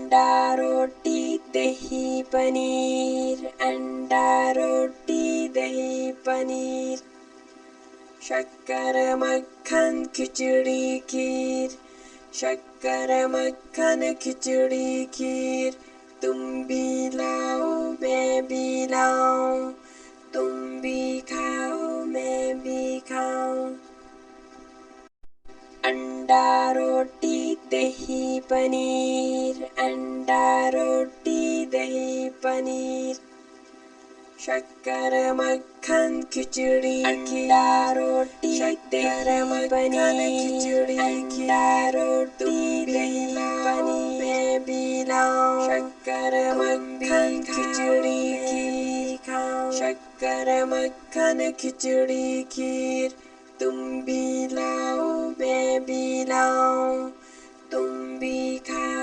अंडा रोटी दही पनीर, अंडा रोटी दही पनीर। शक्कर मक्खन खिचड़ी खीर, शक्कर मक्खन खिचड़ी खीर। तुम भी लाओ मैं भी लाऊं, तुम भी खाओ मैं भी खाऊं। अंडा रोटी दही पनीर, अंडा रोटी दही पनीर। शक्कर मक्खन खिचड़ी अंडा रोटी शक्कर मक्खन खिचड़ी अंडा रोटी दही पनीर मैं भी लाऊं, शक्कर मक्खन खिचड़ी खीर, शक्कर मक्खन खिचड़ी खीर। तुम भी लाओ मैं भी लाऊं, तुम भी खाओ